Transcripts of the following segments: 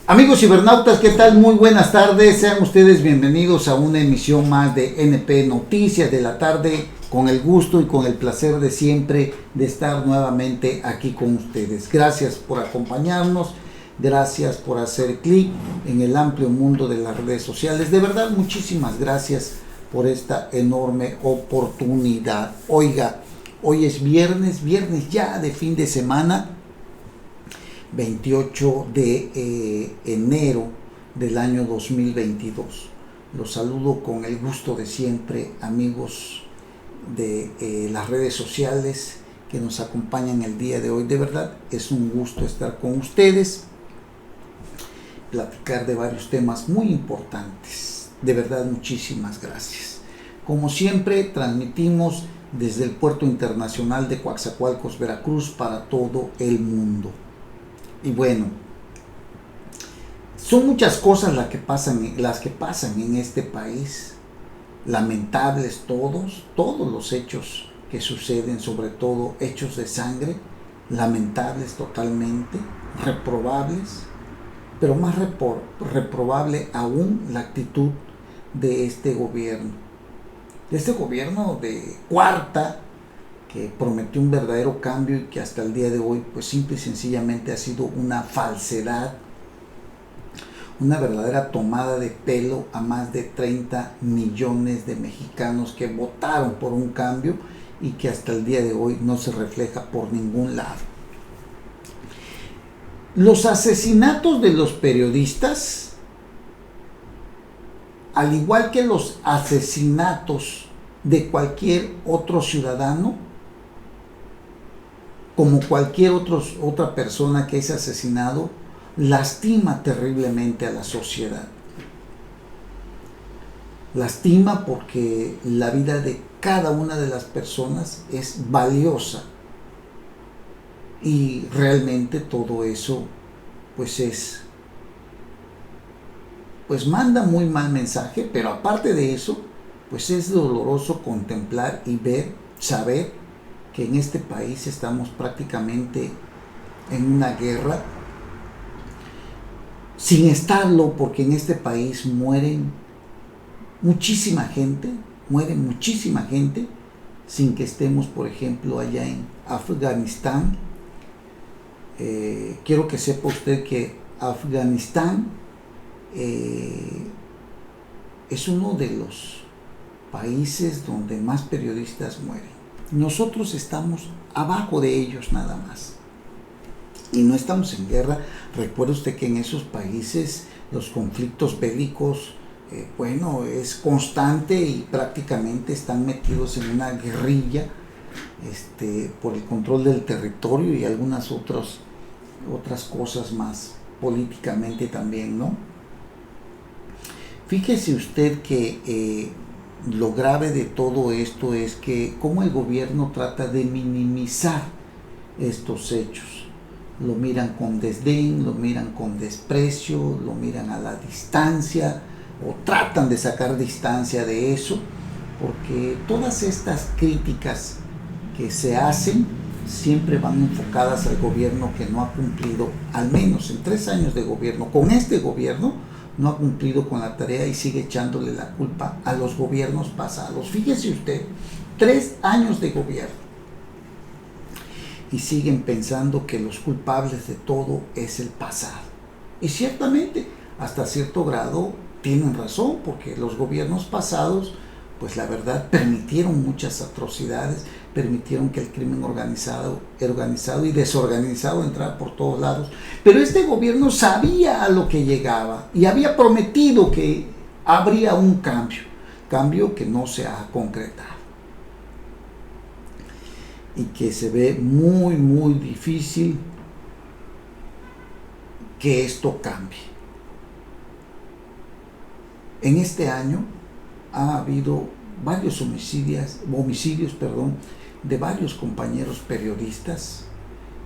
Amigos cibernautas, ¿qué tal? Muy buenas tardes, sean ustedes bienvenidos a una emisión más de NP Noticias de la tarde, con el gusto y con el placer de siempre de estar nuevamente aquí con ustedes. Gracias por acompañarnos, gracias por hacer clic en el amplio mundo de las redes sociales. De verdad, muchísimas gracias por esta enorme oportunidad. Oiga, hoy es viernes ya de fin de semana, 28 de enero del año 2022. Los saludo con el gusto de siempre, amigos de las redes sociales que nos acompañan el día de hoy. De verdad es un gusto estar con ustedes, platicar de varios temas muy importantes. De verdad, muchísimas gracias. Como siempre, transmitimos desde el Puerto Internacional de Coatzacoalcos, Veracruz, para todo el mundo. Y bueno, son muchas cosas las que pasan en este país, lamentables todos los hechos que suceden, sobre todo hechos de sangre, lamentables totalmente, reprobables, pero más reprobable aún la actitud de este gobierno de cuarta, que prometió un verdadero cambio y que hasta el día de hoy pues simple y sencillamente ha sido una falsedad, una verdadera tomada de pelo a más de 30 millones de mexicanos que votaron por un cambio y que hasta el día de hoy no se refleja por ningún lado. Los asesinatos de los periodistas, al igual que los asesinatos de cualquier otro ciudadano, como cualquier otra persona que es asesinado, lastima terriblemente a la sociedad. Lastima porque la vida de cada una de las personas es valiosa. Y realmente todo eso pues manda muy mal mensaje, pero aparte de eso, pues es doloroso contemplar y saber que en este país estamos prácticamente en una guerra, sin estarlo, porque en este país muere muchísima gente, sin que estemos, por ejemplo, allá en Afganistán. Quiero que sepa usted que Afganistán es uno de los países donde más periodistas mueren. Nosotros estamos abajo de ellos nada más. Y no estamos en guerra. Recuerde usted que en esos países los conflictos bélicos, es constante y prácticamente están metidos en una guerrilla por el control del territorio y algunas otras cosas más políticamente también, ¿no? Fíjese usted que lo grave de todo esto es que cómo el gobierno trata de minimizar estos hechos. Lo miran con desdén, lo miran con desprecio, lo miran a la distancia o tratan de sacar distancia de eso, porque todas estas críticas que se hacen siempre van enfocadas al gobierno que no ha cumplido, al menos en 3 años de gobierno. Con este gobierno no ha cumplido con la tarea y sigue echándole la culpa a los gobiernos pasados. Fíjese usted, 3 años de gobierno y siguen pensando que los culpables de todo es el pasado. Y ciertamente, hasta cierto grado, tienen razón, porque los gobiernos pasados, pues la verdad, permitieron muchas atrocidades, permitieron que el crimen organizado y desorganizado entrara por todos lados. Pero este gobierno sabía a lo que llegaba y había prometido que habría un cambio que no se ha concretado y que se ve muy, muy difícil que esto cambie. En este año ha habido varios homicidios, de varios compañeros periodistas.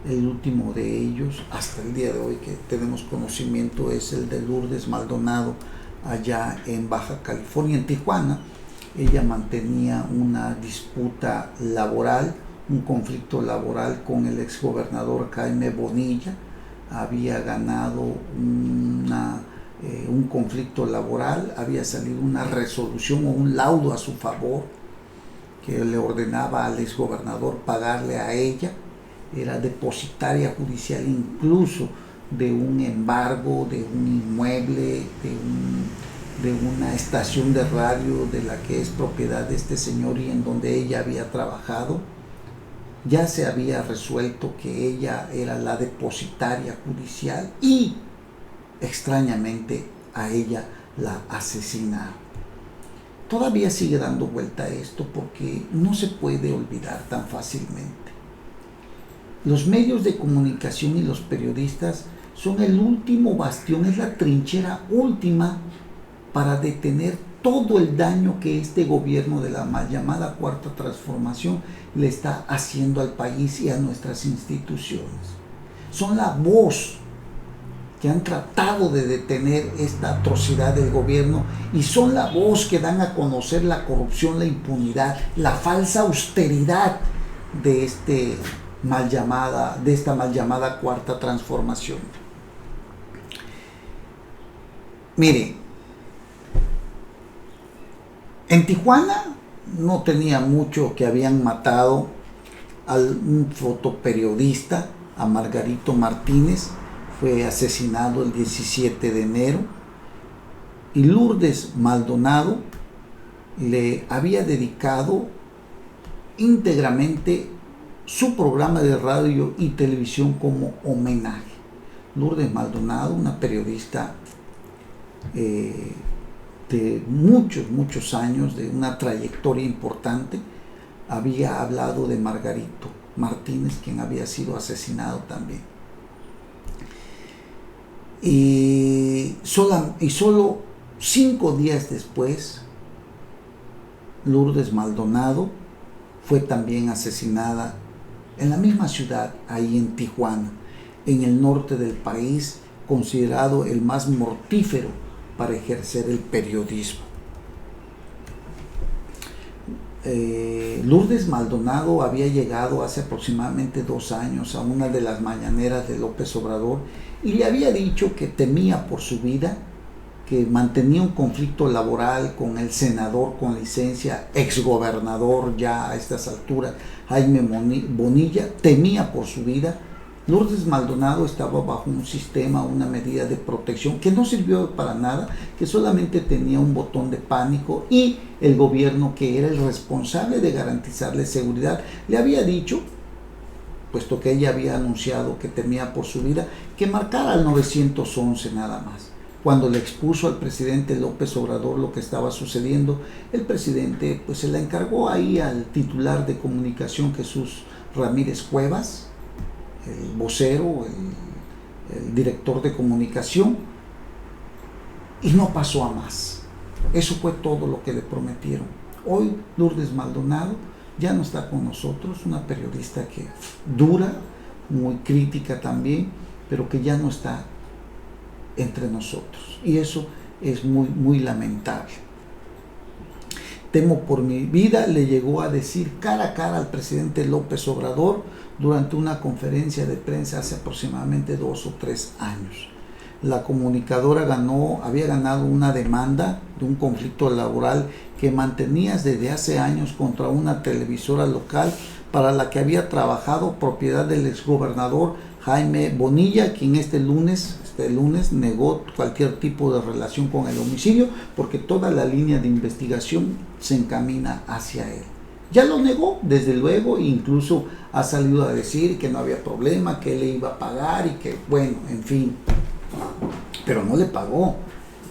El último de ellos, hasta el día de hoy que tenemos conocimiento, es el de Lourdes Maldonado, allá en Baja California, en Tijuana. Ella mantenía una disputa laboral, un conflicto laboral con el exgobernador Jaime Bonilla, había ganado un conflicto laboral, había salido una resolución o un laudo a su favor que le ordenaba al exgobernador pagarle a ella. Era depositaria judicial incluso de un embargo, de un inmueble, de una estación de radio de la que es propiedad de este señor y en donde ella había trabajado. Ya se había resuelto que ella era la depositaria judicial y extrañamente a ella la asesinaron. Todavía sigue dando vuelta a esto porque no se puede olvidar tan fácilmente. Los medios de comunicación y los periodistas son el último bastión, es la trinchera última para detener todo el daño que este gobierno de la mal llamada Cuarta Transformación le está haciendo al país y a nuestras instituciones. Son la voz que han tratado de detener esta atrocidad del gobierno y son la voz que dan a conocer la corrupción, la impunidad, la falsa austeridad de esta mal llamada Cuarta Transformación. Mire, en Tijuana no tenía mucho que habían matado a un fotoperiodista, a Margarito Martínez. Fue asesinado el 17 de enero y Lourdes Maldonado le había dedicado íntegramente su programa de radio y televisión como homenaje. Lourdes Maldonado, una periodista de muchos años, de una trayectoria importante, había hablado de Margarito Martínez, quien había sido asesinado también. Y solo 5 días después, Lourdes Maldonado fue también asesinada en la misma ciudad, ahí en Tijuana, en el norte del país, considerado el más mortífero para ejercer el periodismo. Lourdes Maldonado había llegado hace aproximadamente 2 años a una de las mañaneras de López Obrador y le había dicho que temía por su vida, que mantenía un conflicto laboral con el senador con licencia, exgobernador ya a estas alturas, Jaime Bonilla, temía por su vida. Lourdes Maldonado estaba bajo un sistema, una medida de protección que no sirvió para nada, que solamente tenía un botón de pánico, y el gobierno, que era el responsable de garantizarle seguridad, le había dicho, puesto que ella había anunciado que temía por su vida, que marcara al 911 nada más. Cuando le expuso al presidente López Obrador lo que estaba sucediendo, el presidente pues se la encargó ahí al titular de comunicación, Jesús Ramírez Cuevas, el vocero, el director de comunicación, y no pasó a más. Eso fue todo lo que le prometieron. Hoy Lourdes Maldonado ya no está con nosotros, una periodista que dura, muy crítica también, pero que ya no está entre nosotros, y eso es muy lamentable. Temo por mi vida, le llegó a decir cara a cara al presidente López Obrador durante una conferencia de prensa hace aproximadamente 2 o 3 años. La comunicadora había ganado una demanda de un conflicto laboral que mantenía desde hace años contra una televisora local para la que había trabajado, propiedad del exgobernador Jaime Bonilla, quien este lunes negó cualquier tipo de relación con el homicidio, porque toda la línea de investigación se encamina hacia él. Ya lo negó, desde luego, e incluso ha salido a decir que no había problema, que él le iba a pagar y que, bueno, en fin, pero no le pagó.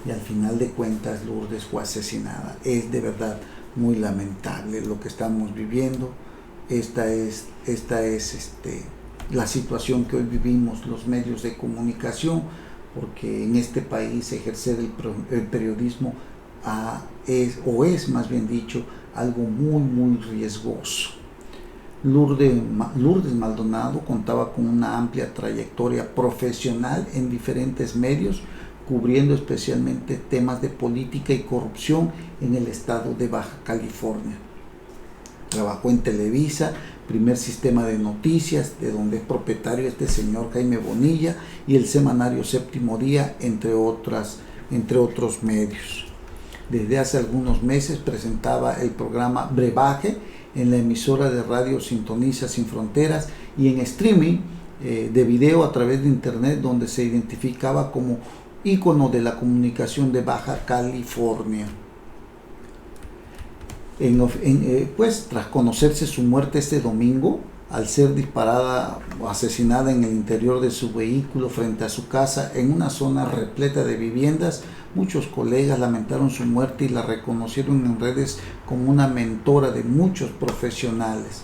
Y al final de cuentas Lourdes fue asesinada. Es de verdad muy lamentable lo que estamos viviendo. Esta es la situación que hoy vivimos los medios de comunicación, porque en este país ejercer el periodismo es más bien dicho, algo muy riesgoso. Lourdes Maldonado contaba con una amplia trayectoria profesional en diferentes medios, cubriendo especialmente temas de política y corrupción en el estado de Baja California. Trabajó en Televisa, Primer Sistema de Noticias, de donde es propietario este señor Jaime Bonilla, y el semanario Séptimo Día, entre otros medios. Desde hace algunos meses presentaba el programa Brebaje en la emisora de radio Sintoniza Sin Fronteras y en streaming de video a través de internet, donde se identificaba como ícono de la comunicación de Baja California. Pues tras conocerse su muerte este domingo, al ser disparada o asesinada en el interior de su vehículo frente a su casa en una zona repleta de viviendas, muchos colegas lamentaron su muerte y la reconocieron en redes como una mentora de muchos profesionales.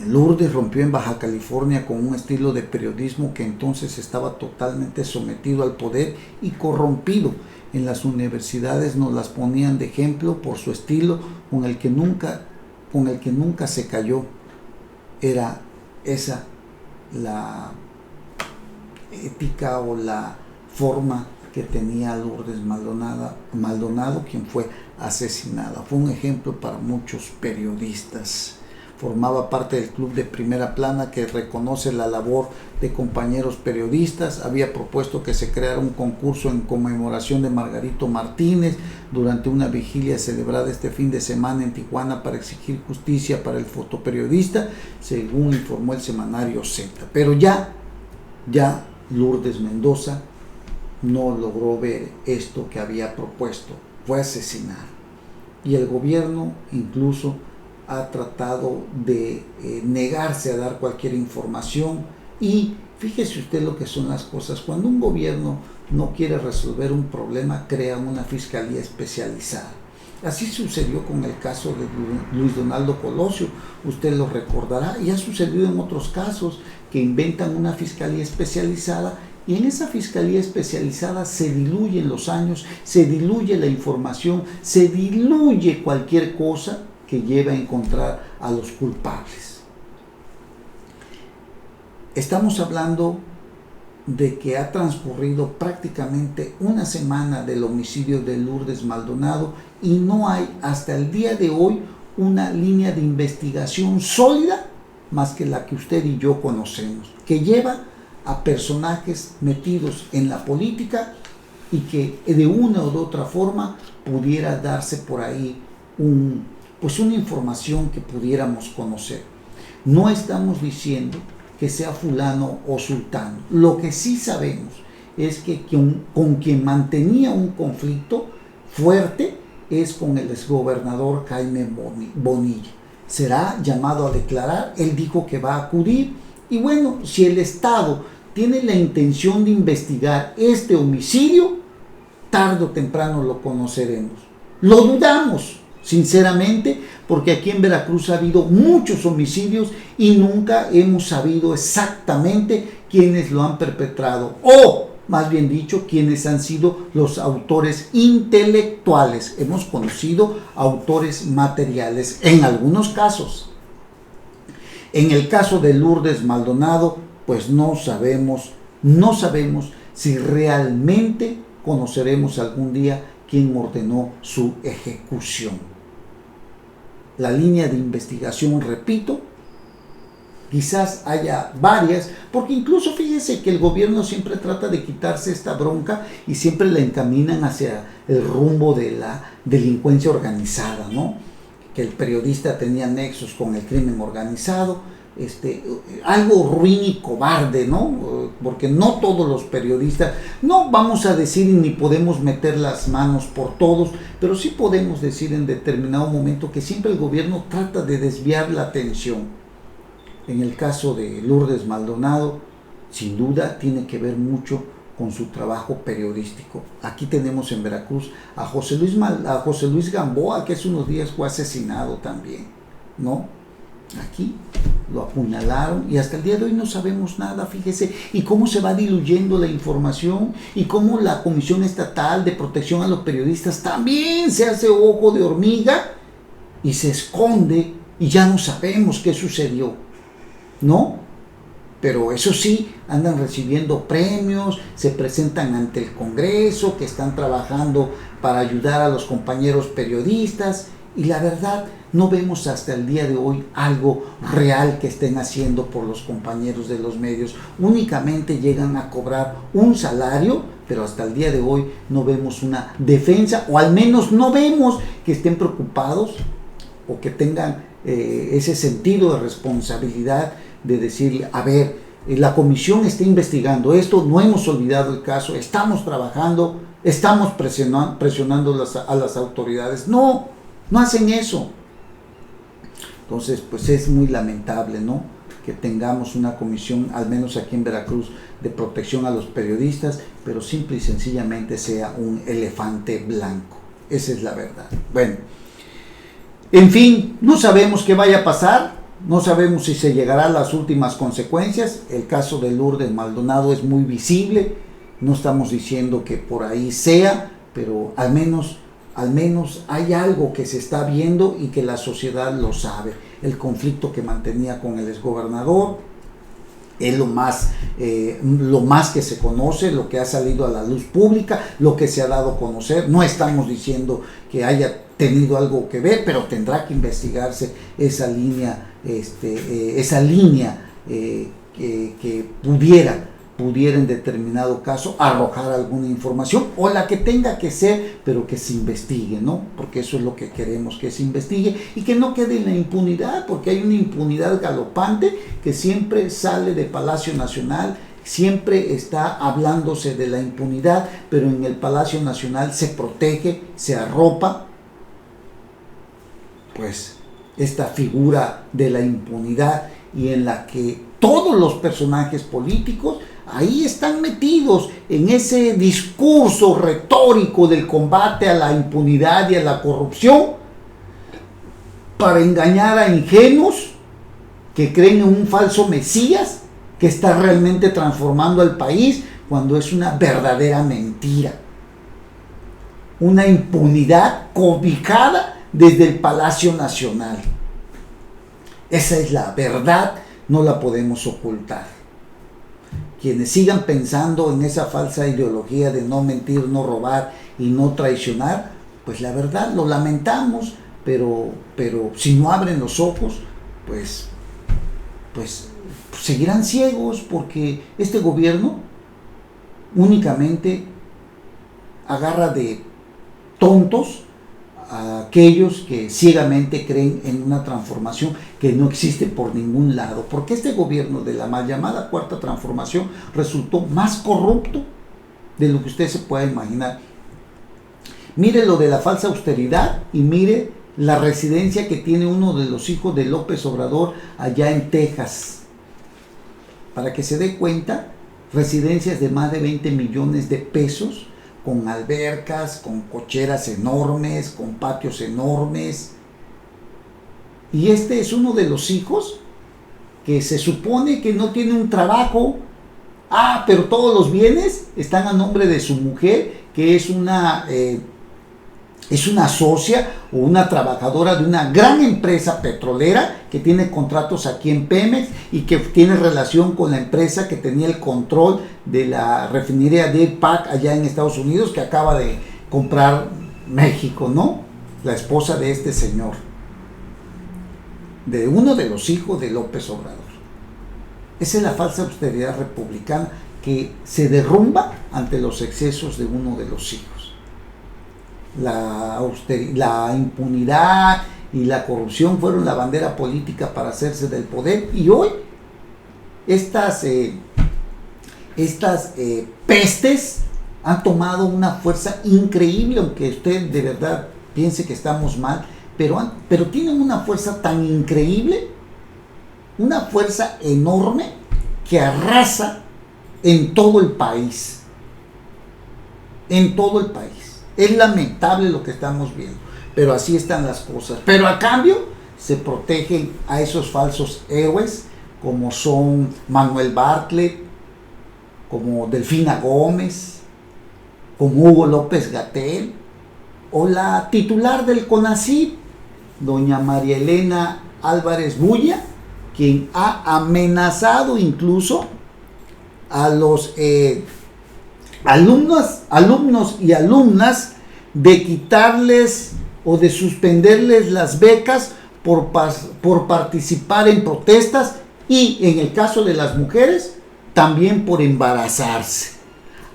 Lourdes rompió en Baja California con un estilo de periodismo que entonces estaba totalmente sometido al poder y corrompido. En las universidades nos las ponían de ejemplo por su estilo con el que nunca se cayó. Era esa la ética o la forma que tenía Lourdes Maldonado, quien fue asesinada. Fue un ejemplo para muchos periodistas. Formaba parte del club de Primera Plana, que reconoce la labor de compañeros periodistas. Había propuesto que se creara un concurso en conmemoración de Margarito Martínez durante una vigilia celebrada este fin de semana en Tijuana para exigir justicia para el fotoperiodista, según informó el semanario Z. Pero ya Lourdes Mendoza no logró ver esto que había propuesto, fue asesinada. Y el gobierno incluso ha tratado de negarse a dar cualquier información. Y fíjese usted lo que son las cosas. Cuando un gobierno no quiere resolver un problema, crea una fiscalía especializada. Así sucedió con el caso de Luis Donaldo Colosio, usted lo recordará, y ha sucedido en otros casos que inventan una fiscalía especializada, y en esa fiscalía especializada se diluyen los años, se diluye la información, se diluye cualquier cosa que lleve a encontrar a los culpables. Estamos hablando de que ha transcurrido prácticamente una semana del homicidio de Lourdes Maldonado y no hay hasta el día de hoy una línea de investigación sólida más que la que usted y yo conocemos, que lleva a personajes metidos en la política y que de una u otra forma pudiera darse por ahí una información que pudiéramos conocer. No estamos diciendo que sea fulano o sultano. Lo que sí sabemos es que con quien mantenía un conflicto fuerte es con el exgobernador Jaime Bonilla. Será llamado a declarar, él dijo que va a acudir, y bueno, si el Estado tiene la intención de investigar este homicidio, tarde o temprano lo conoceremos. Lo dudamos, sinceramente, porque aquí en Veracruz ha habido muchos homicidios y nunca hemos sabido exactamente quiénes lo han perpetrado, o más bien dicho, quiénes han sido los autores intelectuales. Hemos conocido autores materiales en algunos casos. En el caso de Lourdes Maldonado, pues no sabemos si realmente conoceremos algún día quién ordenó su ejecución. La línea de investigación, repito, quizás haya varias, porque incluso fíjese que el gobierno siempre trata de quitarse esta bronca y siempre la encaminan hacia el rumbo de la delincuencia organizada, ¿no? Que el periodista tenía nexos con el crimen organizado, algo ruin y cobarde, ¿no? Porque no todos los periodistas, no vamos a decir ni podemos meter las manos por todos, pero sí podemos decir en determinado momento que siempre el gobierno trata de desviar la atención. En el caso de Lourdes Maldonado, sin duda tiene que ver mucho con su trabajo periodístico. Aquí tenemos en Veracruz a José Luis Gamboa, que hace unos días fue asesinado también, ¿no? Aquí lo apuñalaron y hasta el día de hoy no sabemos nada, fíjese, y cómo se va diluyendo la información y cómo la Comisión Estatal de Protección a los Periodistas también se hace ojo de hormiga y se esconde y ya no sabemos qué sucedió, ¿no? Pero eso sí, andan recibiendo premios, se presentan ante el Congreso, que están trabajando para ayudar a los compañeros periodistas, Y la verdad, no vemos hasta el día de hoy algo real que estén haciendo por los compañeros de los medios. Únicamente llegan a cobrar un salario, pero hasta el día de hoy no vemos una defensa, o al menos no vemos que estén preocupados o que tengan ese sentido de responsabilidad de decirle, a ver, la comisión está investigando esto, no hemos olvidado el caso, estamos trabajando, estamos presionando a las autoridades. No hacen eso. Entonces, pues es muy lamentable, ¿no?, que tengamos una comisión, al menos aquí en Veracruz, de protección a los periodistas, pero simple y sencillamente sea un elefante blanco. Esa es la verdad. Bueno, en fin, no sabemos qué vaya a pasar, no sabemos si se llegará a las últimas consecuencias. El caso de Lourdes Maldonado es muy visible, no estamos diciendo que por ahí sea, pero al menos hay algo que se está viendo y que la sociedad lo sabe. El conflicto que mantenía con el exgobernador es lo más que se conoce, lo que ha salido a la luz pública, lo que se ha dado a conocer. No estamos diciendo que haya tenido algo que ver, pero tendrá que investigarse esa línea, que pudiera en determinado caso arrojar alguna información, o la que tenga que ser, pero que se investigue, ¿no? Porque eso es lo que queremos, que se investigue y que no quede en la impunidad, porque hay una impunidad galopante que siempre sale de Palacio Nacional, siempre está hablándose de la impunidad, pero en el Palacio Nacional se protege, se arropa, pues, esta figura de la impunidad, y en la que todos los personajes políticos ahí están metidos en ese discurso retórico del combate a la impunidad y a la corrupción, para engañar a ingenuos que creen en un falso Mesías que está realmente transformando al país, cuando es una verdadera mentira. Una impunidad cobijada desde el Palacio Nacional. Esa es la verdad, no la podemos ocultar. Quienes sigan pensando en esa falsa ideología de no mentir, no robar y no traicionar, pues la verdad lo lamentamos, pero si no abren los ojos, pues seguirán ciegos, porque este gobierno únicamente agarra de tontos a aquellos que ciegamente creen en una transformación que no existe por ningún lado, porque este gobierno de la mal llamada Cuarta Transformación resultó más corrupto de lo que usted se pueda imaginar. Mire lo de la falsa austeridad y mire la residencia que tiene uno de los hijos de López Obrador allá en Texas, para que se dé cuenta. Residencias de más de 20 millones de pesos, con albercas, con cocheras enormes, con patios enormes. Y este es uno de los hijos que se supone que no tiene un trabajo. Pero todos los bienes están a nombre de su mujer, que es una socia o una trabajadora de una gran empresa petrolera que tiene contratos aquí en Pemex y que tiene relación con la empresa que tenía el control de la refinería de PAC allá en Estados Unidos, que acaba de comprar México, ¿no? La esposa de este señor, de uno de los hijos de López Obrador. Esa es la falsa austeridad republicana que se derrumba ante los excesos de uno de los hijos. La impunidad y la corrupción fueron la bandera política para hacerse del poder, y hoy estas pestes han tomado una fuerza increíble, aunque usted de verdad piense que estamos mal, pero tienen una fuerza tan increíble, una fuerza enorme, que arrasa en todo el país. En todo el país. Es lamentable lo que estamos viendo, pero así están las cosas. Pero a cambio se protegen a esos falsos héroes, como son Manuel Bartlett, como Delfina Gómez, como Hugo López-Gatell, o la titular del CONACYT, doña María Elena Álvarez Bulla, quien ha amenazado incluso a los alumnos y alumnas de quitarles o de suspenderles las becas por participar en protestas y, en el caso de las mujeres, también por embarazarse.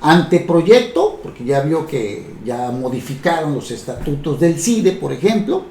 Anteproyecto, porque ya vio que ya modificaron los estatutos del CIDE, por ejemplo,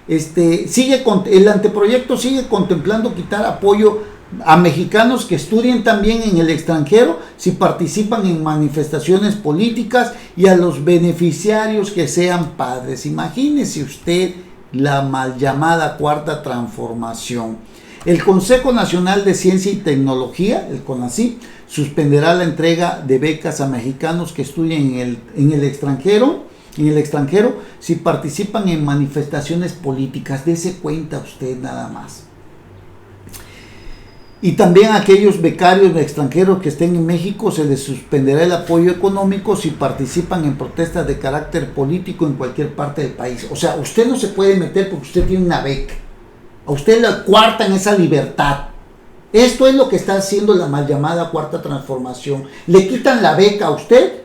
el anteproyecto sigue contemplando quitar apoyo a mexicanos que estudien también en el extranjero si participan en manifestaciones políticas y a los beneficiarios que sean padres. Imagínese usted la mal llamada cuarta transformación. El Consejo Nacional de Ciencia y Tecnología, el CONACYT, suspenderá la entrega de becas a mexicanos que estudien en el extranjero si participan en manifestaciones políticas. Dese cuenta usted nada más. Y también a aquellos becarios extranjeros que estén en México se les suspenderá el apoyo económico si participan en protestas de carácter político en cualquier parte del país. O sea, usted no se puede meter porque usted tiene una beca. A usted le coartan esa libertad. Esto es lo que está haciendo la mal llamada cuarta transformación. Le quitan la beca a usted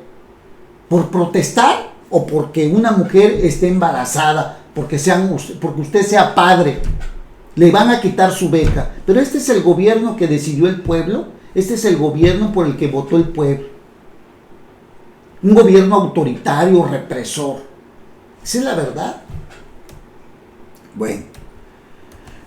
por protestar o porque una mujer esté embarazada, porque usted sea padre. Le van a quitar su beca. Pero este es el gobierno que decidió el pueblo. Este es el gobierno por el que votó el pueblo. Un gobierno autoritario, represor. Esa es la verdad. Bueno.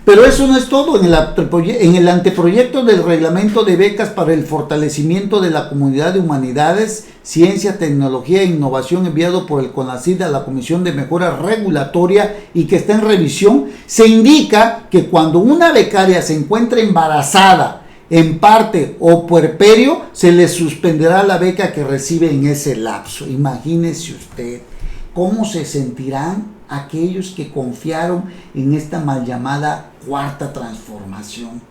Pero eso no es todo. En el anteproyecto del reglamento de becas para el fortalecimiento de la comunidad de humanidades, ciencia, tecnología e innovación enviado por el CONACYT a la Comisión de Mejora Regulatoria y que está en revisión, se indica que cuando una becaria se encuentra embarazada, en parte o puerperio, se le suspenderá la beca que recibe en ese lapso. Imagínese usted cómo se sentirán aquellos que confiaron en esta mal llamada cuarta transformación,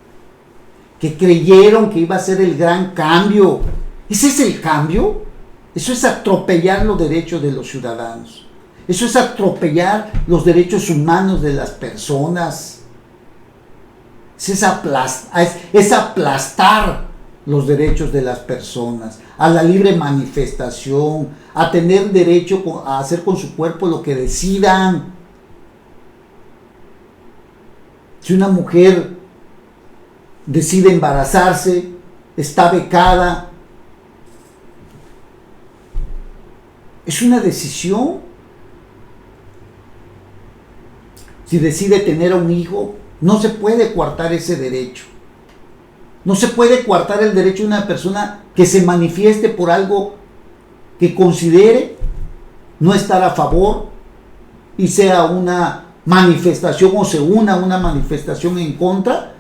que creyeron que iba a ser el gran cambio. ¿Ese es el cambio? Eso es atropellar los derechos de los ciudadanos. Eso es atropellar los derechos humanos de las personas. Es aplastar los derechos de las personas, a la libre manifestación, a tener derecho a hacer con su cuerpo lo que decidan. Si una mujer decide embarazarse, está becada, es una decisión. Si decide tener a un hijo, no se puede coartar ese derecho. No se puede coartar el derecho de una persona que se manifieste por algo que considere no estar a favor y sea una manifestación o se una a una manifestación en contra.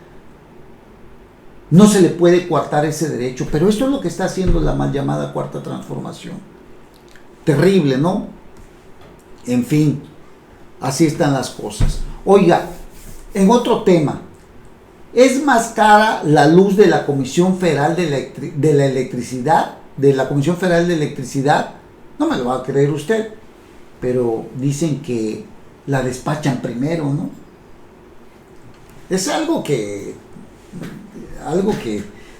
No se le puede coartar ese derecho. Pero esto es lo que está haciendo la mal llamada cuarta transformación. Terrible, ¿no? En fin, así están las cosas. Oiga, en otro tema, ¿es más cara la luz de la Comisión Federal de la Electricidad? De la Comisión Federal de Electricidad, no me lo va a creer usted, pero dicen que la despachan primero, ¿no? Es algo que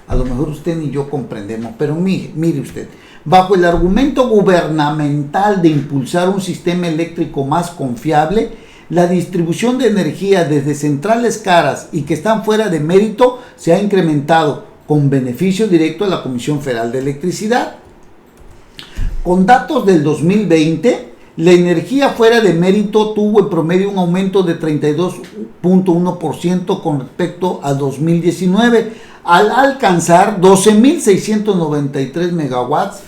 a lo mejor usted ni yo comprendemos, pero mire usted, bajo el argumento gubernamental de impulsar un sistema eléctrico más confiable, la distribución de energía desde centrales caras y que están fuera de mérito se ha incrementado con beneficio directo a la Comisión Federal de Electricidad. Con datos del 2020, la energía fuera de mérito tuvo en promedio un aumento de 32.1% con respecto a 2019, al alcanzar 12.693 megawatts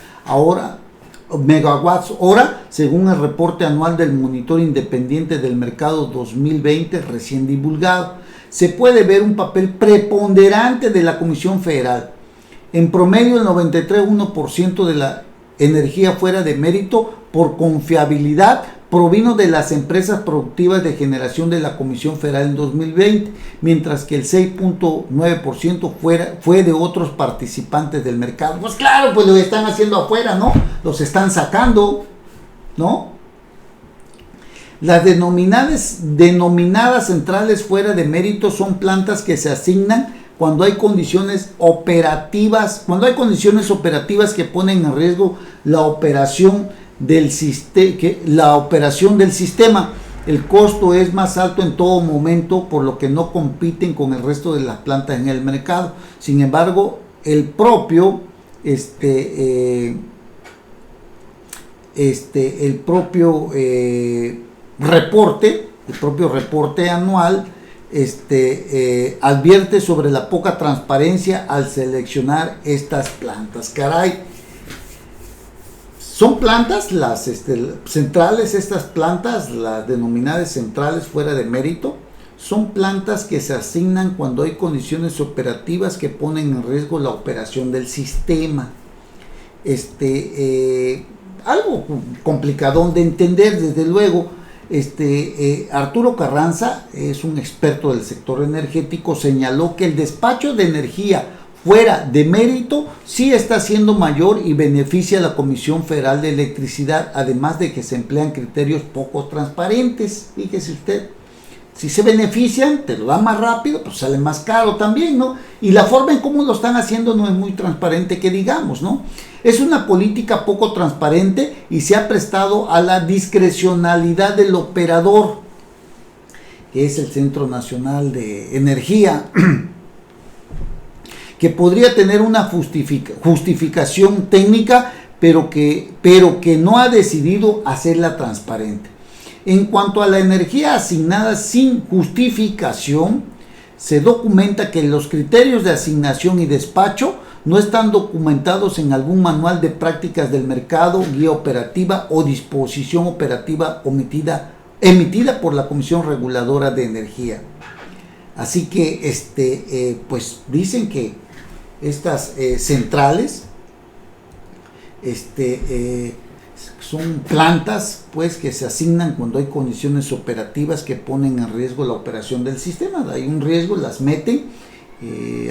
hora, según el reporte anual del Monitor Independiente del Mercado 2020 recién divulgado. Se puede ver un papel preponderante de la Comisión Federal. En promedio, el 93.1% de la energía fuera de mérito por confiabilidad provino de las empresas productivas de generación de la Comisión Federal en 2020, mientras que el 6.9% fue de otros participantes del mercado. Pues claro, pues lo están haciendo afuera, ¿no? Los están sacando, ¿no? Las denominadas centrales fuera de mérito son plantas que se asignan cuando hay condiciones operativas que ponen en riesgo la operación del sistema. El costo es más alto en todo momento, por lo que no compiten con el resto de las plantas en el mercado. Sin embargo, el propio reporte anual advierte sobre la poca transparencia al seleccionar estas plantas. Caray, son plantas, las centrales, estas plantas, las denominadas centrales fuera de mérito, son plantas que se asignan cuando hay condiciones operativas que ponen en riesgo la operación del sistema. Algo complicadón de entender, desde luego. Arturo Carranza es un experto del sector energético, señaló que el despacho de energía fuera de mérito sí está siendo mayor y beneficia a la Comisión Federal de Electricidad, además de que se emplean criterios poco transparentes. Fíjese usted, si se benefician, te lo dan más rápido, pues sale más caro también, ¿no? Y la forma en cómo lo están haciendo no es muy transparente, que digamos, ¿no? Es una política poco transparente y se ha prestado a la discrecionalidad del operador, que es el Centro Nacional de Energía, que podría tener una justificación técnica, pero que no ha decidido hacerla transparente. En cuanto a la energía asignada sin justificación, se documenta que los criterios de asignación y despacho no están documentados en algún manual de prácticas del mercado, guía operativa o disposición operativa emitida por la Comisión Reguladora de Energía. Así que pues dicen que estas centrales son plantas pues que se asignan cuando hay condiciones operativas que ponen en riesgo la operación del sistema. Hay un riesgo, las meten,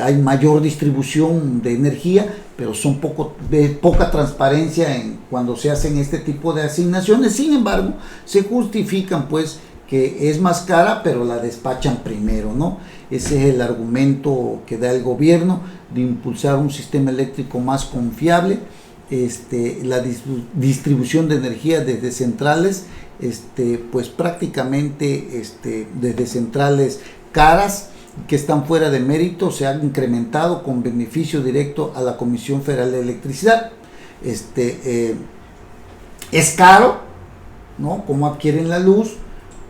hay mayor distribución de energía, pero son de poca transparencia cuando se hacen este tipo de asignaciones. Sin embargo, se justifican pues que es más cara, pero la despachan primero, ¿no? Ese es el argumento que da el gobierno de impulsar un sistema eléctrico más confiable. La distribución de energía desde centrales, pues prácticamente desde centrales caras que están fuera de mérito, se han incrementado con beneficio directo a la Comisión Federal de Electricidad. Es caro, ¿no? Cómo adquieren la luz,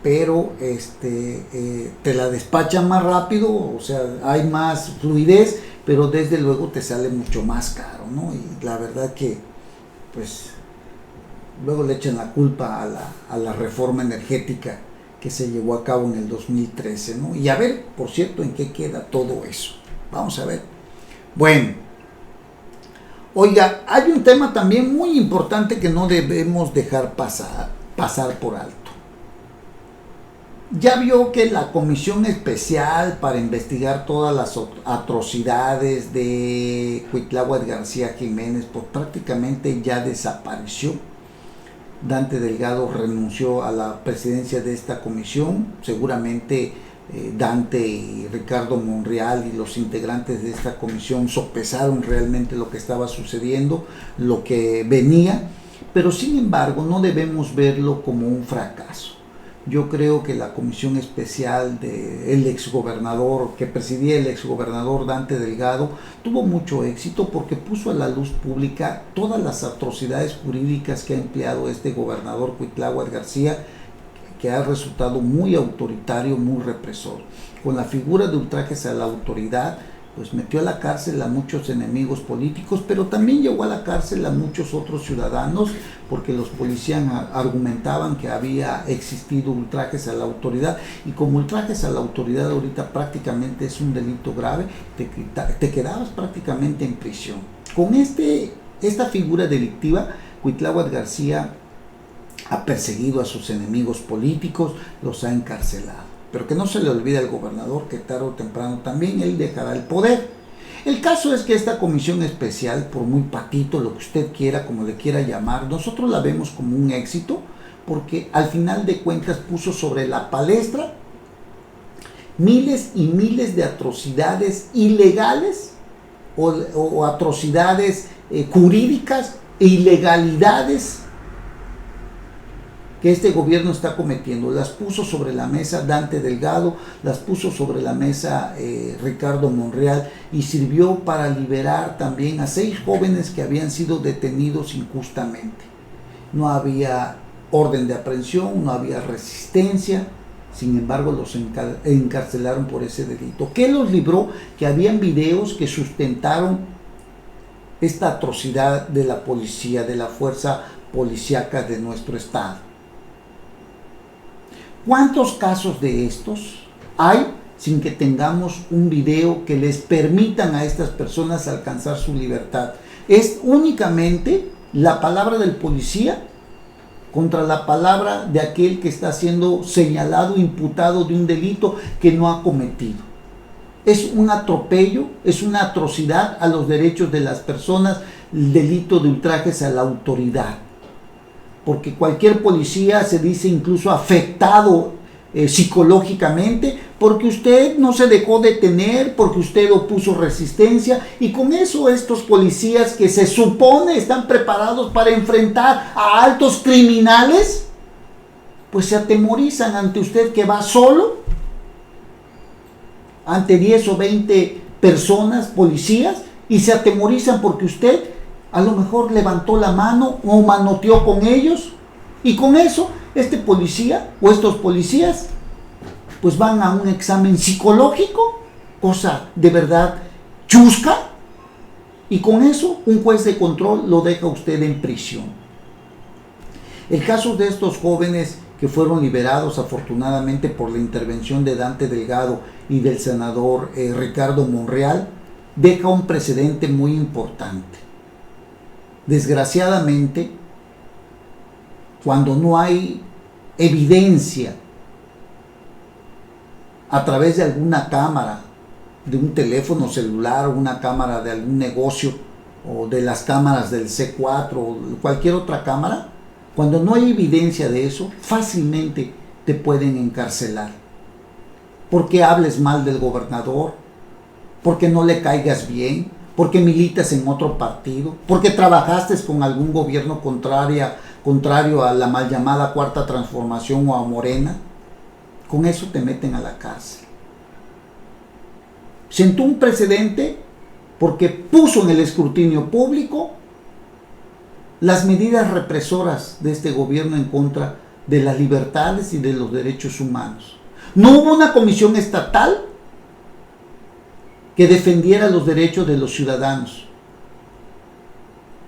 pero te la despachan más rápido, o sea, hay más fluidez, pero desde luego te sale mucho más caro, ¿no? Y la verdad que, pues, luego le echan la culpa a la reforma energética que se llevó a cabo en el 2013, ¿no? Y a ver, por cierto, en qué queda todo eso. Vamos a ver. Bueno, oiga, hay un tema también muy importante que no debemos dejar pasar por alto. Ya vio que la comisión especial para investigar todas las atrocidades de Cuitláhuac García Jiménez, pues prácticamente ya desapareció. Dante Delgado renunció a la presidencia de esta comisión. Seguramente Dante y Ricardo Monreal y los integrantes de esta comisión sopesaron realmente lo que estaba sucediendo, lo que venía, pero sin embargo no debemos verlo como un fracaso. Yo creo que la comisión especial del exgobernador, que presidía el exgobernador Dante Delgado, tuvo mucho éxito porque puso a la luz pública todas las atrocidades jurídicas que ha empleado este gobernador Cuitláhuac García, que ha resultado muy autoritario, muy represor. Con la figura de ultrajes a la autoridad, pues metió a la cárcel a muchos enemigos políticos, pero también llevó a la cárcel a muchos otros ciudadanos, porque los policías argumentaban que había existido ultrajes a la autoridad, y como ultrajes a la autoridad ahorita prácticamente es un delito grave, te quedabas prácticamente en prisión. Con esta figura delictiva, Cuitláhuac García ha perseguido a sus enemigos políticos, los ha encarcelado. Pero que no se le olvide al gobernador que tarde o temprano también él dejará el poder. El caso es que esta comisión especial, por muy patito, lo que usted quiera, como le quiera llamar, nosotros la vemos como un éxito, porque al final de cuentas puso sobre la palestra miles y miles de atrocidades ilegales o atrocidades jurídicas e ilegalidades que este gobierno está cometiendo. Las puso sobre la mesa Dante Delgado, las puso sobre la mesa Ricardo Monreal, y sirvió para liberar también a 6 jóvenes que habían sido detenidos injustamente. No había orden de aprehensión, no había resistencia, sin embargo los encarcelaron por ese delito. ¿Qué los libró? Que habían videos que sustentaron esta atrocidad de la policía, de la fuerza policíaca de nuestro estado. ¿Cuántos casos de estos hay sin que tengamos un video que les permitan a estas personas alcanzar su libertad? Es únicamente la palabra del policía contra la palabra de aquel que está siendo señalado, imputado de un delito que no ha cometido. Es un atropello, es una atrocidad a los derechos de las personas, el delito de ultrajes a la autoridad. Porque cualquier policía se dice incluso afectado psicológicamente, porque usted no se dejó detener, porque usted opuso resistencia, y con eso estos policías que se supone están preparados para enfrentar a altos criminales, pues se atemorizan ante usted que va solo, ante 10 o 20 personas, policías, y se atemorizan porque usted a lo mejor levantó la mano o manoteó con ellos, y con eso este policía o estos policías pues van a un examen psicológico, cosa de verdad chusca, y con eso un juez de control lo deja usted en prisión. El caso de estos jóvenes que fueron liberados afortunadamente por la intervención de Dante Delgado y del senador Ricardo Monreal deja un precedente muy importante. Desgraciadamente, cuando no hay evidencia a través de alguna cámara, de un teléfono celular, o una cámara de algún negocio, o de las cámaras del C4 o cualquier otra cámara, cuando no hay evidencia de eso, fácilmente te pueden encarcelar. Porque hables mal del gobernador, porque no le caigas bien, porque militas en otro partido, porque trabajaste con algún gobierno contrario a la mal llamada Cuarta Transformación o a Morena. Con eso te meten a la cárcel. Sentó un precedente porque puso en el escrutinio público las medidas represoras de este gobierno en contra de las libertades y de los derechos humanos. No hubo una comisión estatal que defendiera los derechos de los ciudadanos.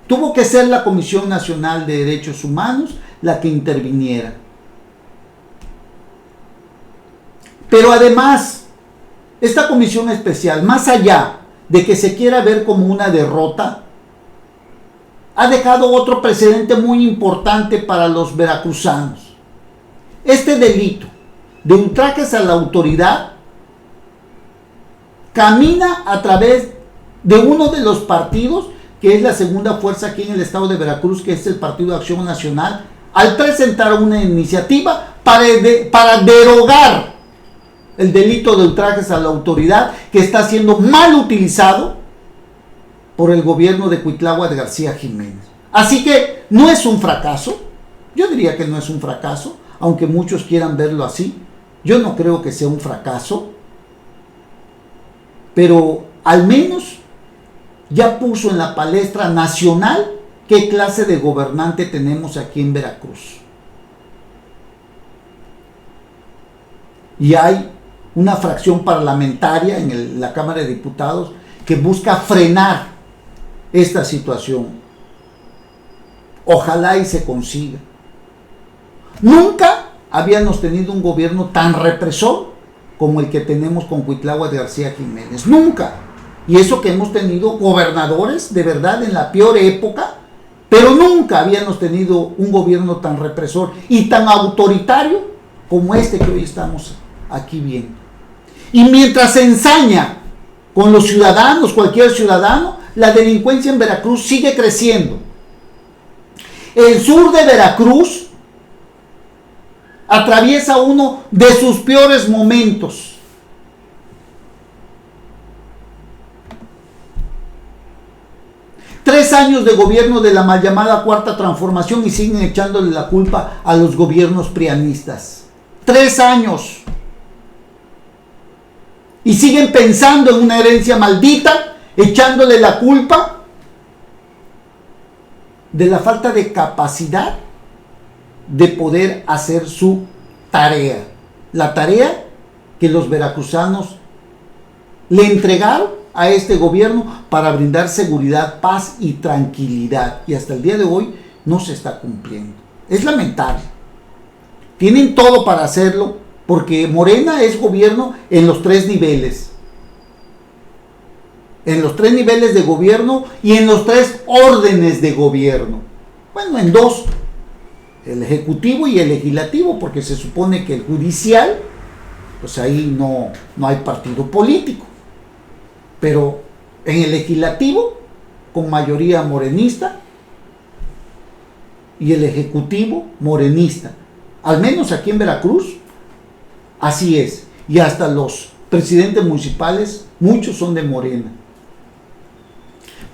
Tuvo que ser la Comisión Nacional de Derechos Humanos la que interviniera. Pero además, esta comisión especial, más allá de que se quiera ver como una derrota, ha dejado otro precedente muy importante para los veracruzanos. Este delito de ultrajes a la autoridad camina a través de uno de los partidos que es la segunda fuerza aquí en el estado de Veracruz, que es el Partido de Acción Nacional, al presentar una iniciativa para derogar el delito de ultrajes a la autoridad que está siendo mal utilizado por el gobierno de Cuitláhuac García Jiménez. Así que no es un fracaso, yo diría que no es un fracaso, aunque muchos quieran verlo así. Yo no creo que sea un fracaso, pero al menos ya puso en la palestra nacional qué clase de gobernante tenemos aquí en Veracruz. Y hay una fracción parlamentaria en la Cámara de Diputados que busca frenar esta situación. Ojalá y se consiga. Nunca habíamos tenido un gobierno tan represor como el que tenemos con Cuitláhuac García Jiménez. Nunca. Y eso que hemos tenido gobernadores de verdad en la peor época, pero nunca habíamos tenido un gobierno tan represor y tan autoritario como este que hoy estamos aquí viendo. Y mientras se ensaña con los ciudadanos, cualquier ciudadano, la delincuencia en Veracruz sigue creciendo. El sur de Veracruz atraviesa uno de sus peores momentos. 3 años de gobierno de la mal llamada Cuarta Transformación y siguen echándole la culpa a los gobiernos prianistas. 3 años. Y siguen pensando en una herencia maldita, echándole la culpa de la falta de capacidad de poder hacer su tarea. La tarea que los veracruzanos le entregaron a este gobierno para brindar seguridad, paz y tranquilidad. Y hasta el día de hoy no se está cumpliendo. Es lamentable. Tienen todo para hacerlo, porque Morena es gobierno en los 3 niveles. En los 3 niveles de gobierno y en los 3 órdenes de gobierno. Bueno, en 2. El ejecutivo y el legislativo, porque se supone que el judicial, pues ahí no hay partido político. Pero en el legislativo, con mayoría morenista, y el ejecutivo morenista. Al menos aquí en Veracruz, así es. Y hasta los presidentes municipales, muchos son de Morena.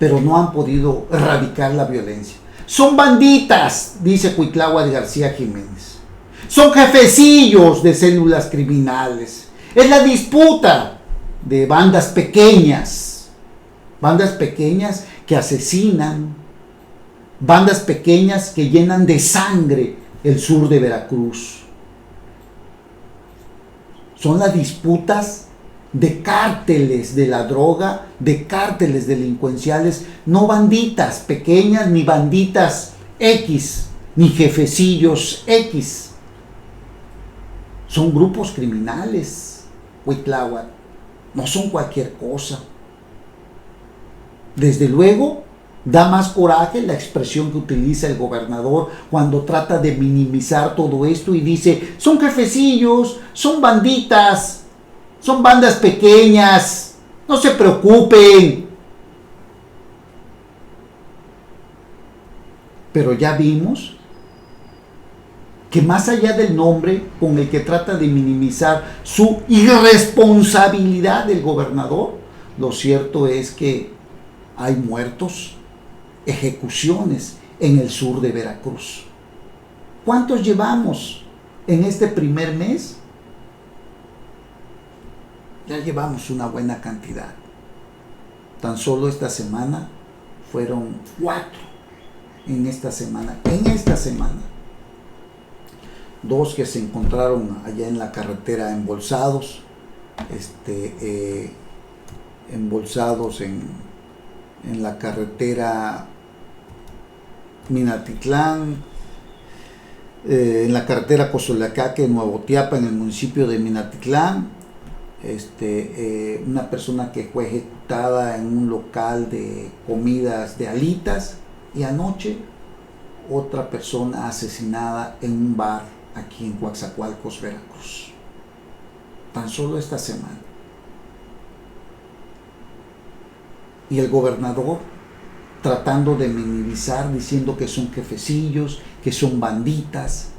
Pero no han podido erradicar la violencia. Son banditas, dice Cuitláhuac García Jiménez. Son jefecillos de células criminales. Es la disputa de bandas pequeñas que asesinan, bandas pequeñas que llenan de sangre el sur de Veracruz. Son las disputas de cárteles de la droga, de cárteles delincuenciales, no banditas pequeñas, ni banditas X, ni jefecillos X. Son grupos criminales, Cuitláhuac. No son cualquier cosa. Desde luego, da más coraje la expresión que utiliza el gobernador cuando trata de minimizar todo esto y dice, son jefecillos, son banditas, son bandas pequeñas, no se preocupen. Pero ya vimos que más allá del nombre con el que trata de minimizar su irresponsabilidad del gobernador, lo cierto es que hay muertos, ejecuciones en el sur de Veracruz. ¿Cuántos llevamos en este primer mes? Ya llevamos una buena cantidad. Tan solo esta semana fueron 4 en esta semana. 2 que se encontraron allá en la carretera embolsados, embolsados en la carretera Minatitlán, en la carretera Cozoleacaque, Nuevo Tiapa, en el municipio de Minatitlán. Una persona que fue ejecutada en un local de comidas de alitas, y anoche otra persona asesinada en un bar aquí en Coatzacoalcos, Veracruz. Tan solo esta semana. Y el gobernador tratando de minimizar, diciendo que son jefecillos, que son banditas.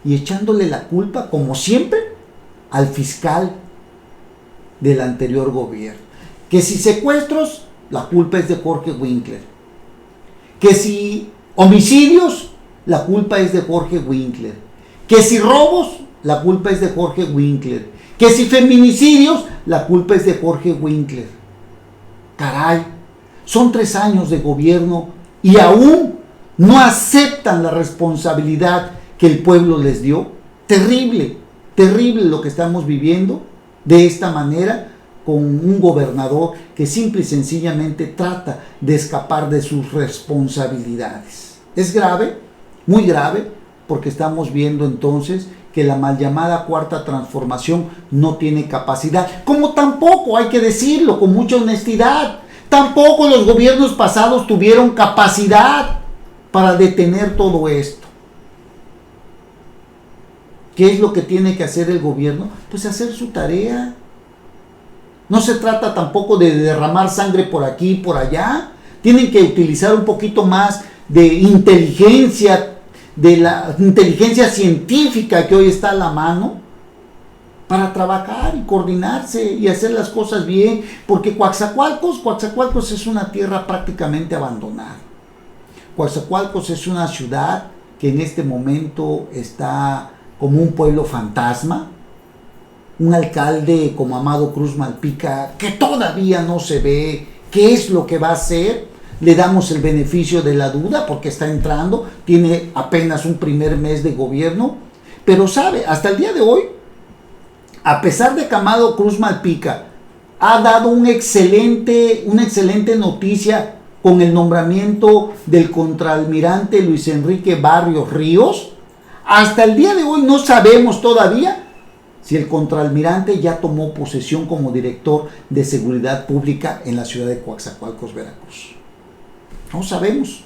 Y echándole la culpa, como siempre, al fiscal del anterior gobierno. Que si secuestros, la culpa es de Jorge Winkler. Que si homicidios, la culpa es de Jorge Winkler. Que si robos, la culpa es de Jorge Winkler. Que si feminicidios, la culpa es de Jorge Winkler. Caray, son 3 años de gobierno y aún no aceptan la responsabilidad que el pueblo les dio. Terrible, terrible lo que estamos viviendo de esta manera, con un gobernador que simple y sencillamente trata de escapar de sus responsabilidades. Es grave, muy grave, porque estamos viendo entonces que la mal llamada Cuarta Transformación no tiene capacidad, como tampoco, hay que decirlo con mucha honestidad, tampoco los gobiernos pasados tuvieron capacidad para detener todo esto. ¿Qué es lo que tiene que hacer el gobierno? Pues hacer su tarea. No se trata tampoco de derramar sangre por aquí y por allá. Tienen que utilizar un poquito más de inteligencia, de la inteligencia científica que hoy está a la mano, para trabajar y coordinarse y hacer las cosas bien, porque Coatzacoalcos es una tierra prácticamente abandonada. Coatzacoalcos es una ciudad que en este momento está como un pueblo fantasma, un alcalde como Amado Cruz Malpica que todavía no se ve qué es lo que va a hacer. Le damos el beneficio de la duda porque está entrando, tiene apenas un primer mes de gobierno, pero sabe, hasta el día de hoy, a pesar de que Amado Cruz Malpica ha dado una excelente noticia con el nombramiento del contraalmirante Luis Enrique Barrios Ríos, hasta el día de hoy no sabemos todavía si el contraalmirante ya tomó posesión como director de seguridad pública en la ciudad de Coatzacoalcos, Veracruz. No sabemos.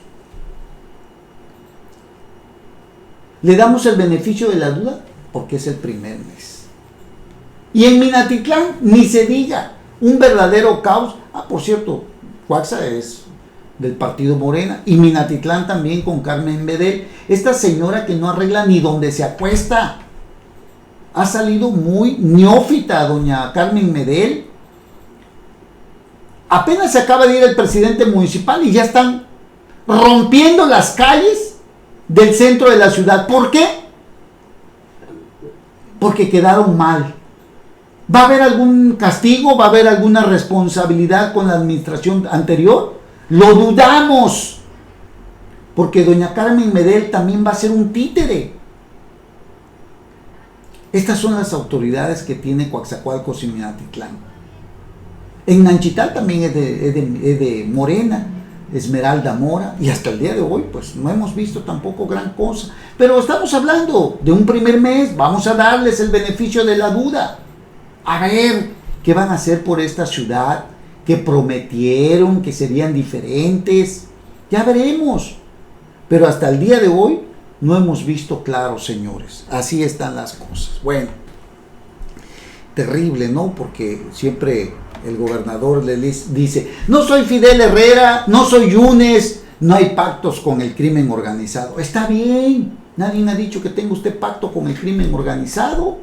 Le damos el beneficio de la duda porque es el primer mes. Y en Minatitlán, ni se diga, un verdadero caos. Por cierto, Coaxa es del partido Morena, y Minatitlán también con Carmen Medel, esta señora que no arregla ni donde se acuesta. Ha salido muy neófita doña Carmen Medel. Apenas se acaba de ir el presidente municipal y ya están rompiendo las calles del centro de la ciudad. ¿Por qué? Porque quedaron mal. ¿Va a haber algún castigo? ¿Va a haber alguna responsabilidad con la administración anterior? Lo dudamos, porque doña Carmen Medel también va a ser un títere. Estas son las autoridades que tiene Coatzacoalcos y Minatitlán. En Nanchital también es de Morena, Esmeralda Mora, y hasta el día de hoy pues no hemos visto tampoco gran cosa. Pero estamos hablando de un primer mes, vamos a darles el beneficio de la duda. A ver qué van a hacer por esta ciudad, que prometieron que serían diferentes. Ya veremos. Pero hasta el día de hoy no hemos visto claro, señores. Así están las cosas. Bueno, terrible, ¿no? Porque siempre el gobernador le dice, no soy Fidel Herrera, no soy Yunes, no hay pactos con el crimen organizado. Está bien, nadie ha dicho que tenga usted pacto con el crimen organizado.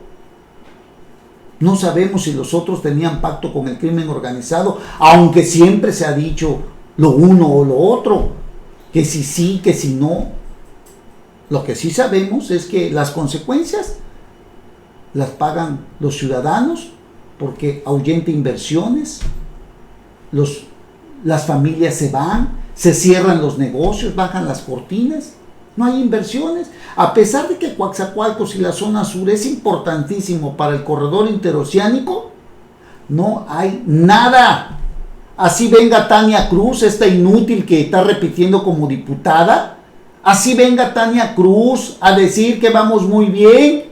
No sabemos si los otros tenían pacto con el crimen organizado, aunque siempre se ha dicho lo uno o lo otro, que si sí, que si no. Lo que sí sabemos es que las consecuencias las pagan los ciudadanos porque ahuyenta inversiones, las familias se van, se cierran los negocios, bajan las cortinas. No hay inversiones, a pesar de que Coatzacoalcos y la zona sur es importantísimo para el corredor interoceánico, no hay nada. Así venga Tania Cruz, esta inútil que está repitiendo como diputada, así venga Tania Cruz a decir que vamos muy bien,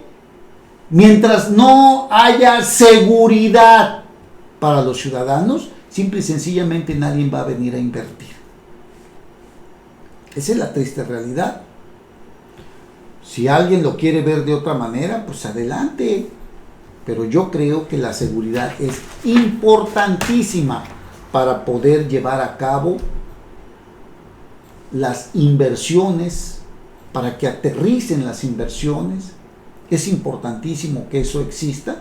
mientras no haya seguridad para los ciudadanos, simple y sencillamente nadie va a venir a invertir. Esa es la triste realidad. Si alguien lo quiere ver de otra manera, pues adelante. Pero yo creo que la seguridad es importantísima para poder llevar a cabo las inversiones, para que aterricen las inversiones. Es importantísimo que eso exista,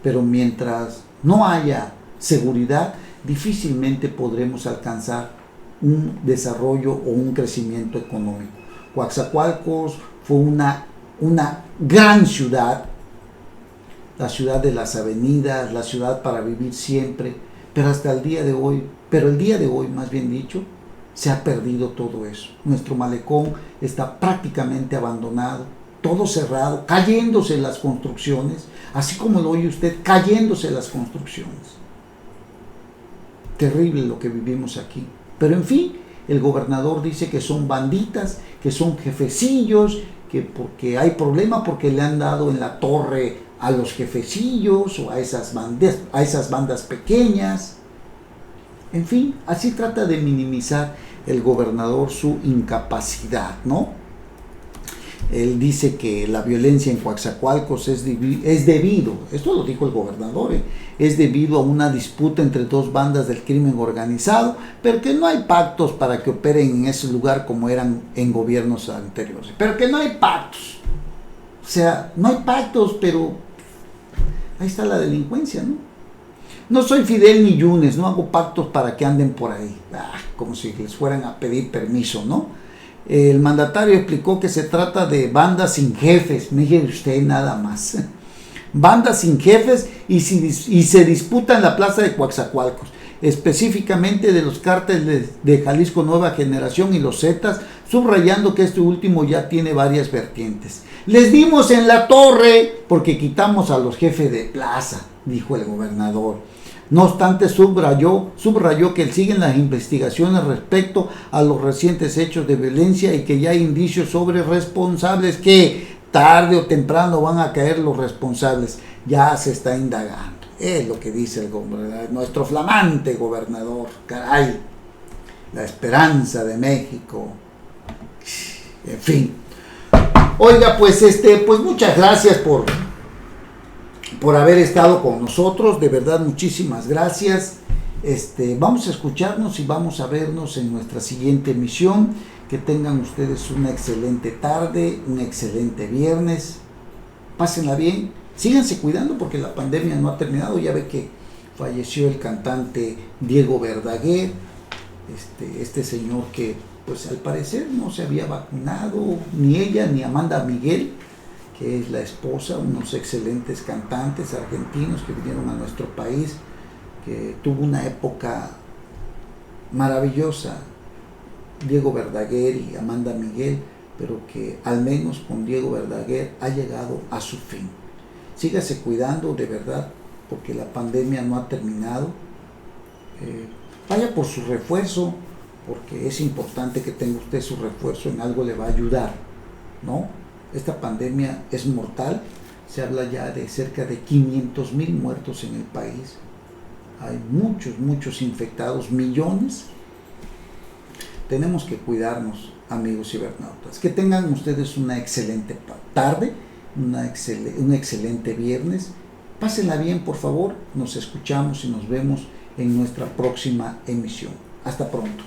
pero mientras no haya seguridad, difícilmente podremos alcanzar un desarrollo o un crecimiento económico. Coatzacoalcos fue una gran ciudad, la ciudad de las avenidas, la ciudad para vivir siempre, pero hasta el día de hoy, más bien dicho, se ha perdido todo eso. Nuestro malecón está prácticamente abandonado, todo cerrado, cayéndose las construcciones, así como lo oye usted, cayéndose las construcciones. Terrible lo que vivimos aquí. Pero en fin, el gobernador dice que son banditas, que son jefecillos, que porque hay problema porque le han dado en la torre a los jefecillos o a esas bandas pequeñas. En fin, así trata de minimizar el gobernador su incapacidad, ¿no? Él dice que la violencia en Coatzacoalcos es debido, esto lo dijo el gobernador, es debido a una disputa entre dos bandas del crimen organizado, pero que no hay pactos para que operen en ese lugar como eran en gobiernos anteriores. Pero que no hay pactos. O sea, no hay pactos, pero Ahí está la delincuencia, ¿no? No soy Fidel ni Yunes, no hago pactos para que anden por ahí, como si les fueran a pedir permiso, ¿no? El mandatario explicó que se trata de bandas sin jefes, mire usted nada más. Bandas sin jefes y se disputa en la plaza de Coatzacoalcos, específicamente de los cárteles de Jalisco Nueva Generación y los Zetas, subrayando que este último ya tiene varias vertientes. Les dimos en la torre porque quitamos a los jefes de plaza, dijo el gobernador. No obstante, subrayó que siguen las investigaciones respecto a los recientes hechos de violencia y que ya hay indicios sobre responsables, que tarde o temprano van a caer los responsables. Ya se está indagando. Es lo que dice el gobernador, nuestro flamante gobernador. Caray, la esperanza de México. En fin. Oiga, pues muchas gracias por haber estado con nosotros, de verdad muchísimas gracias. Vamos a escucharnos y vamos a vernos en nuestra siguiente emisión. Que tengan ustedes una excelente tarde, un excelente viernes. Pásenla bien, síganse cuidando porque la pandemia no ha terminado. Ya ve que falleció el cantante Diego Verdaguer, este señor que pues al parecer no se había vacunado, ni ella ni Amanda Miguel, que es la esposa, unos excelentes cantantes argentinos que vinieron a nuestro país, que tuvo una época maravillosa, Diego Verdaguer y Amanda Miguel, pero que al menos con Diego Verdaguer ha llegado a su fin. Sígase cuidando de verdad, porque la pandemia no ha terminado. Vaya por su refuerzo, porque es importante que tenga usted su refuerzo, en algo le va a ayudar, ¿no? Esta pandemia es mortal, se habla ya de cerca de 500,000 muertos en el país, hay muchos infectados, millones. Tenemos que cuidarnos, amigos cibernautas. Que tengan ustedes una excelente tarde, un excelente viernes. Pásenla bien, por favor, nos escuchamos y nos vemos en nuestra próxima emisión. Hasta pronto.